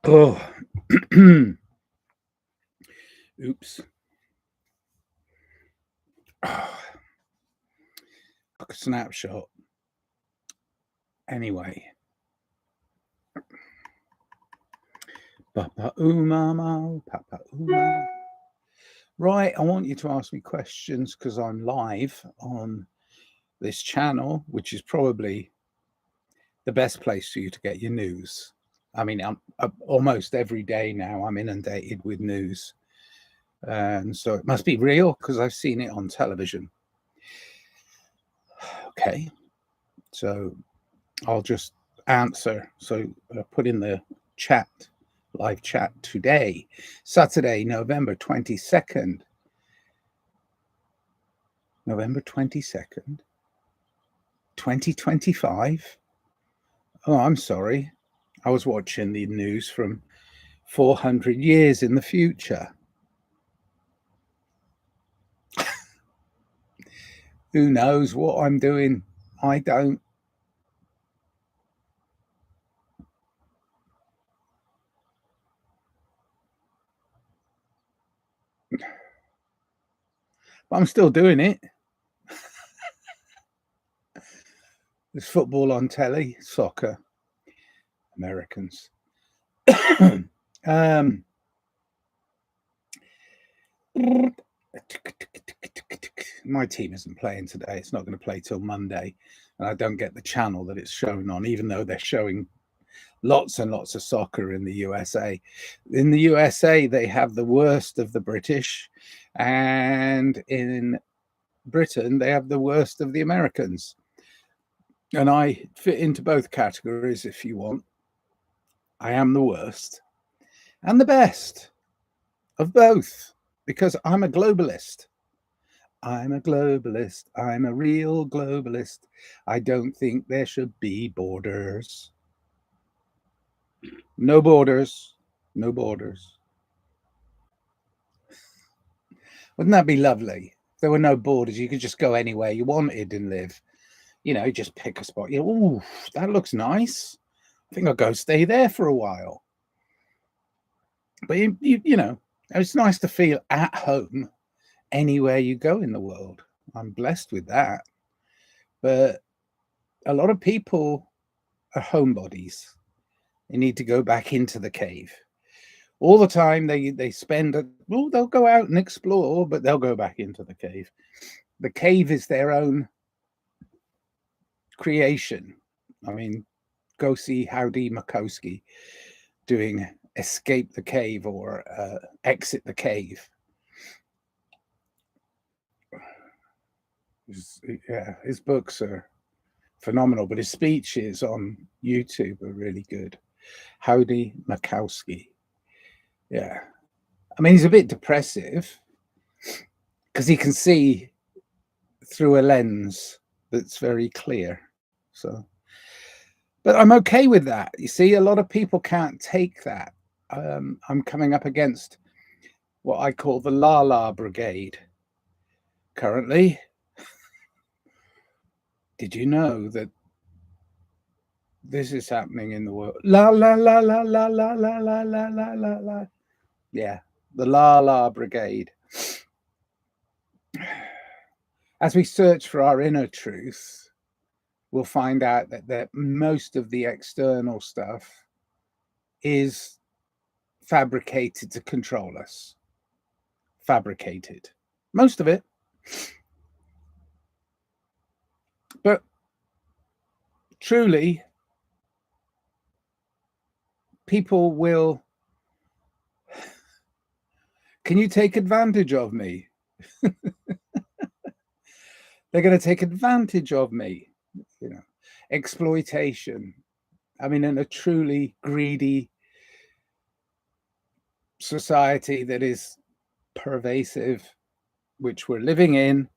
Oh, oops. Oh, like a snapshot. Anyway. Papa Umama, Papa Uma. Right, I want you to ask me questions because I'm live on this channel, which is probably the best place for you to get your news. I mean, I'm almost every day now I'm inundated with news. And so it must be real because I've seen it on television. Okay, so I'll just answer. So put in the chat, live chat today, Saturday, November 22nd. November 22nd, 2025. Oh, I'm sorry. I was watching the news from 400 years in the future. Who knows what I'm doing? I don't. But I'm still doing it. There's football on telly, soccer, Americans. My team isn't playing today. It's not going to play till Monday. And I don't get the channel that it's shown on, even though they're showing lots and lots of soccer in the USA. In the USA, they have the worst of the British. And in Britain, they have the worst of the Americans. And I fit into both categories if you want. I am the worst and the best of both because I'm a globalist. I'm a globalist. I'm a real globalist. I don't think there should be borders. No borders. No borders. Wouldn't that be lovely? If there were no borders, you could just go anywhere you wanted and live. You know, just pick a spot. You know, oh, that looks nice. I think I'll go stay there for a while. But you know, it's nice to feel at home anywhere you go in the world. I'm blessed with that. But a lot of people are homebodies. They need to go back into the cave. All the time they spend, well, they'll go out and explore, but they'll go back into the cave. The cave is their own creation. I mean, go see Howdy Makowski doing Escape the Cave or Exit the Cave. His books are phenomenal, but his speeches on YouTube are really good. Howdy Makowski. Yeah. I mean, he's a bit depressive because he can see through a lens that's very clear. So, but I'm okay with that. You see, a lot of people can't take that. I'm coming up against what I call the La La Brigade currently. Did you know that this is happening in the world? La la la la la la la la la la la la. Yeah, the La La Brigade. As we search for our inner truth, we'll find out that most of the external stuff is fabricated to control us. Fabricated. Most of it. But truly, people will. Can you take advantage of me? They're going to take advantage of me. You know, exploitation. I mean, in a truly greedy society that is pervasive, which we're living in,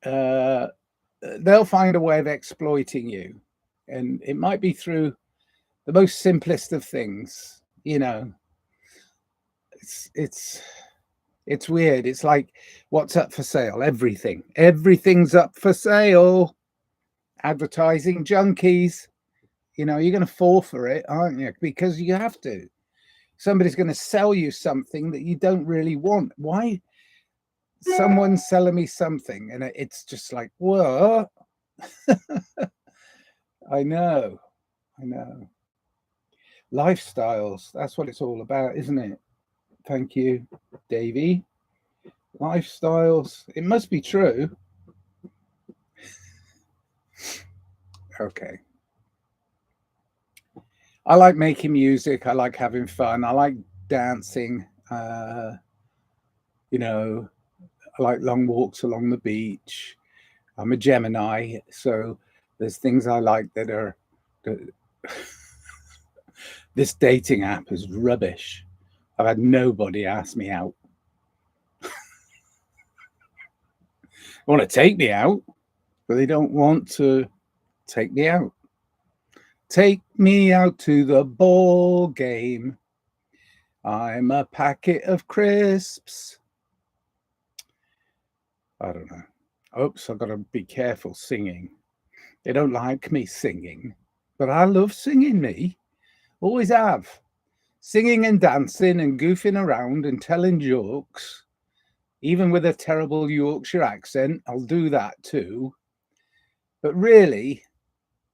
they'll find a way of exploiting you. And it might be through the most simplest of things, you know. It's weird. It's like, what's up for sale? Everything's up for sale. Advertising junkies, you know, you're going to fall for it, aren't you? Because you have to. Somebody's going to sell you something that you don't really want. Why? Someone's selling me something, and it's just like, what? I know. Lifestyles, that's what it's all about, isn't it? Thank you, Davey. Lifestyles, it must be true. Okay. I like making music. I like having fun. I like dancing. You know, I like long walks along the beach. I'm a Gemini, so there's things I like that are. This dating app is rubbish. I've had nobody ask me out. Want to take me out, but they don't want to take me out. Take me out to the ball game. I'm a packet of crisps. I don't know. Oops, I've got to be careful singing. They don't like me singing, but I love singing, me. Always have. Singing and dancing and goofing around and telling jokes. Even with a terrible Yorkshire accent, I'll do that too. But really,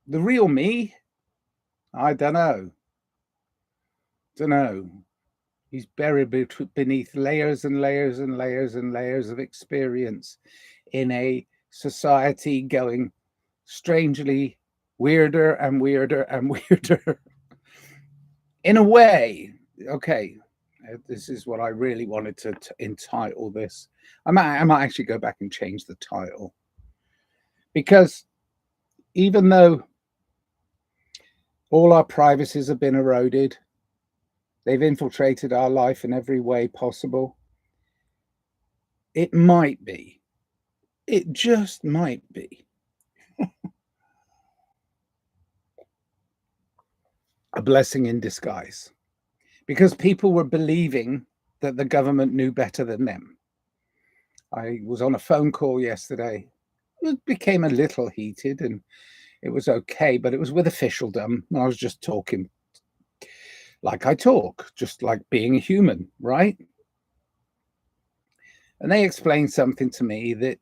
the real me, I don't know. He's buried beneath layers and layers and layers and layers of experience in a society going strangely weirder and weirder and weirder. In a way, okay, this is what I really wanted to entitle this. I might actually go back and change the title, because even though all our privacies have been eroded, they've infiltrated our life in every way possible, it just might be a blessing in disguise, because people were believing that the government knew better than them. I was on a phone call yesterday. It became a little heated and it was okay, but it was with officialdom. I was just talking like I talk, just like being a human, right? And they explained something to me that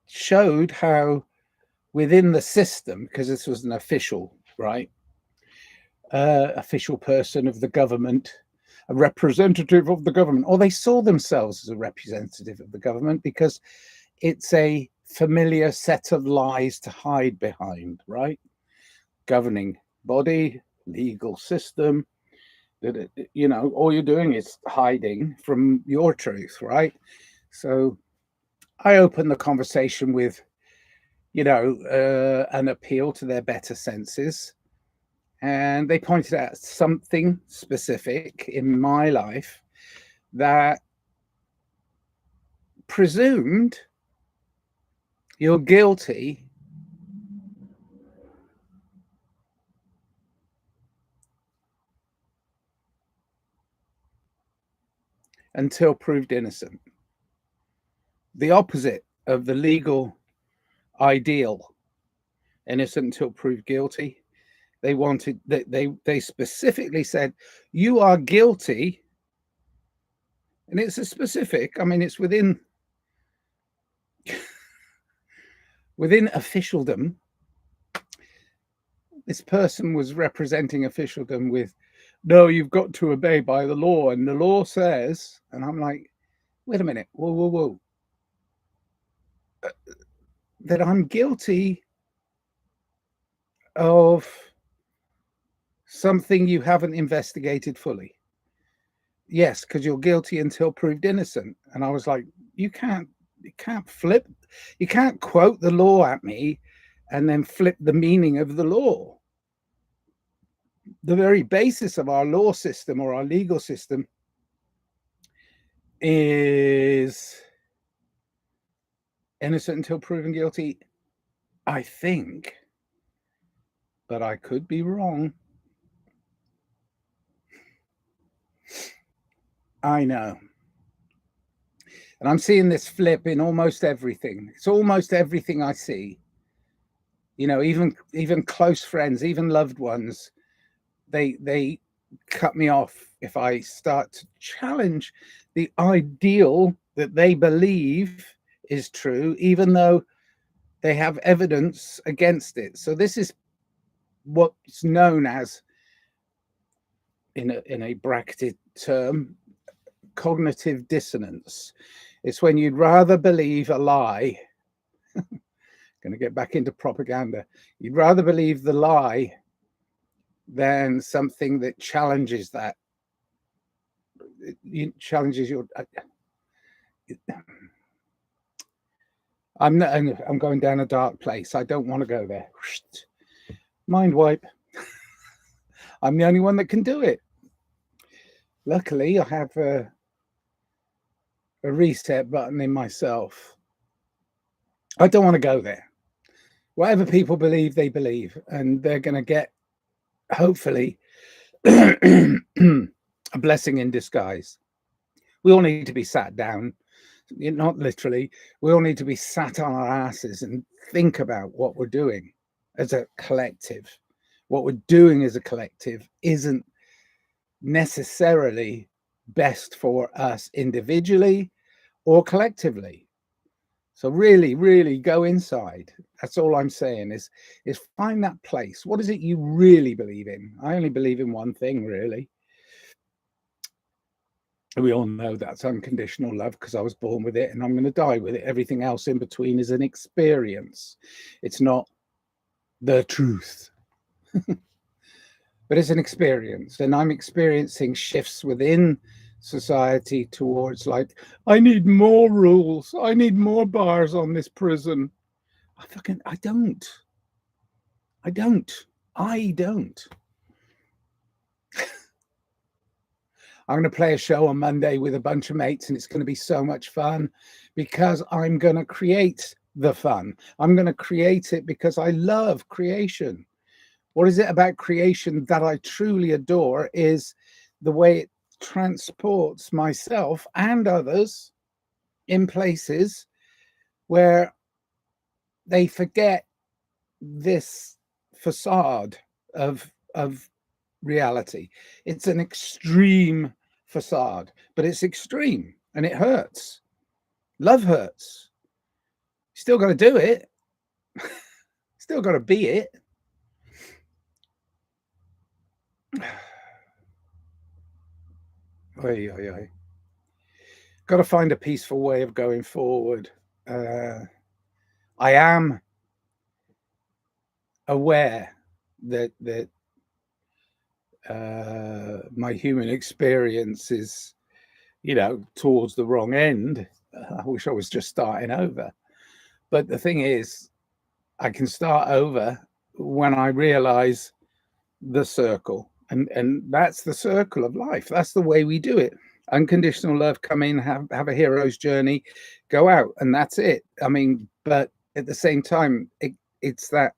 showed how within the system, because this was an official, right? Official person of the government, a representative of the government, or they saw themselves as a representative of the government because it's a familiar set of lies to hide behind, right? Governing body, legal system, that, you know, all you're doing is hiding from your truth, right? So I opened the conversation with, you know, an appeal to their better senses. And they pointed out something specific in my life that presumed you're guilty until proved innocent. The opposite of the legal ideal, innocent until proved guilty. They wanted that they specifically said you are guilty, and it's a specific. I mean, it's within officialdom. This person was representing officialdom with, no, you've got to obey by the law, and the law says, and I'm like, wait a minute, whoa, that I'm guilty of something you haven't investigated fully. Yes, because you're guilty until proved innocent. And I was like, you can't flip, you can't quote the law at me and then flip the meaning of the law. The very basis of our law system or our legal system is innocent until proven guilty, I think, but I could be wrong. I know. And I'm seeing this flip in almost everything. It's almost everything I see. You know, even close friends, even loved ones, they cut me off if I start to challenge the ideal that they believe is true, even though they have evidence against it. So this is what's known as, in a bracketed term, cognitive dissonance. It's when you'd rather believe a lie. Going to get back into propaganda. You'd rather believe the lie than something that challenges that. It challenges your. I'm going down a dark place. I don't want to go there. Mind wipe. I'm the only one that can do it. Luckily, I have a reset button in myself. I don't want to go there. Whatever people believe, they believe, and they're going to get, hopefully, a blessing in disguise. We all need to be sat down, not literally. We all need to be sat on our asses and think about what we're doing as a collective. What we're doing as a collective isn't necessarily best for us individually or collectively. So really, really go inside. That's all I'm saying is find that place. What is it you really believe in? I only believe in one thing, really. We all know that's unconditional love because I was born with it and I'm going to die with it. Everything else in between is an experience. It's not the truth, but it's an experience. And I'm experiencing shifts within society towards, like, I need more rules. I need more bars on this prison. I don't. I'm going to play a show on Monday with a bunch of mates, and it's going to be so much fun because I'm going to create the fun. I'm going to create it because I love creation. What is it about creation that I truly adore is the way it transports myself and others in places where they forget this facade of reality. It's an extreme facade, but it's extreme and it hurts. Love hurts. Still got to do it. Still got to be it. Oy, oy, oy. Got to find a peaceful way of going forward. I am aware that my human experience is, towards the wrong end. I wish I was just starting over. But the thing is, I can start over when I realize the circle. And that's the circle of life. That's the way we do it. Unconditional love, come in, have a hero's journey, go out, and that's it. I mean, but at the same time, it's that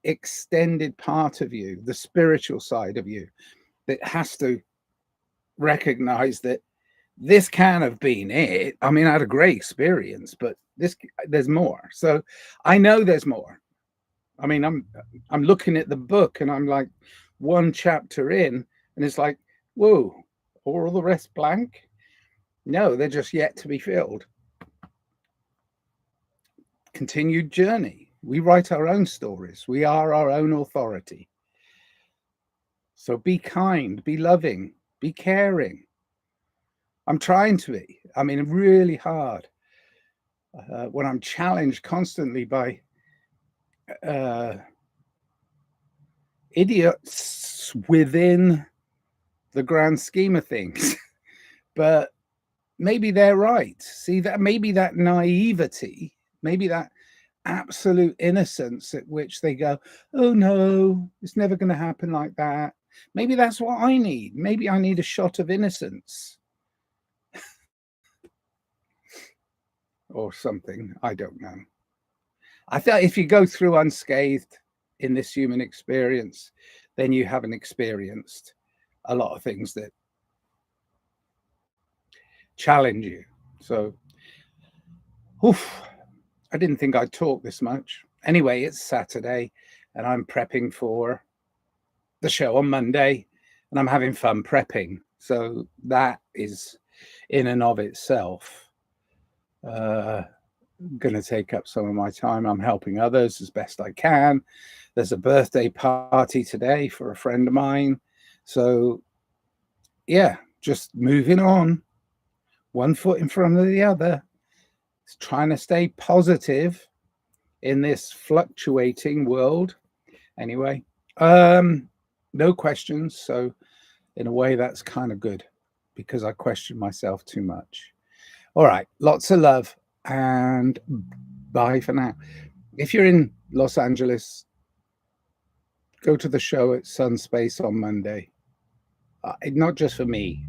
extended part of you, the spiritual side of you, that has to recognize that this can have been it. I mean, I had a great experience, but there's more. So I know there's more. I mean, I'm looking at the book and I'm like one chapter in, and it's like, whoa, all the rest blank? No, they're just yet to be filled. Continued journey. We write our own stories. We are our own authority. So be kind, be loving, be caring. I'm trying to be. I mean, really hard. When I'm challenged constantly by idiots within the grand scheme of things. But maybe they're right. See, that maybe that naivety, maybe that absolute innocence at which they go, oh no, it's never going to happen like that. Maybe that's what I need. Maybe I need a shot of innocence or something. I don't know. I thought if you go through unscathed in this human experience, then you haven't experienced a lot of things that challenge you. So, I didn't think I'd talk this much. Anyway, it's Saturday and I'm prepping for the show on Monday. and I'm having fun prepping. So that is in and of itself going to take up some of my time. I'm helping others as best I can. There's a birthday party today for a friend of mine. So yeah, just moving on, one foot in front of the other, trying to stay positive in this fluctuating world. Anyway, no questions. So in a way, that's kind of good because I question myself too much. All right, lots of love and bye for now. If you're in Los Angeles, go to the show at Sunspace on Monday. Not just for me.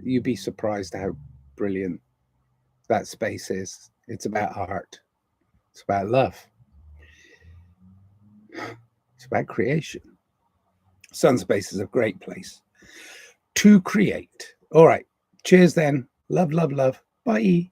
You'd be surprised how brilliant that space is. It's about art. It's about love. It's about creation. Sunspace is a great place to create. All right. Cheers then. Love, love, love. Bye.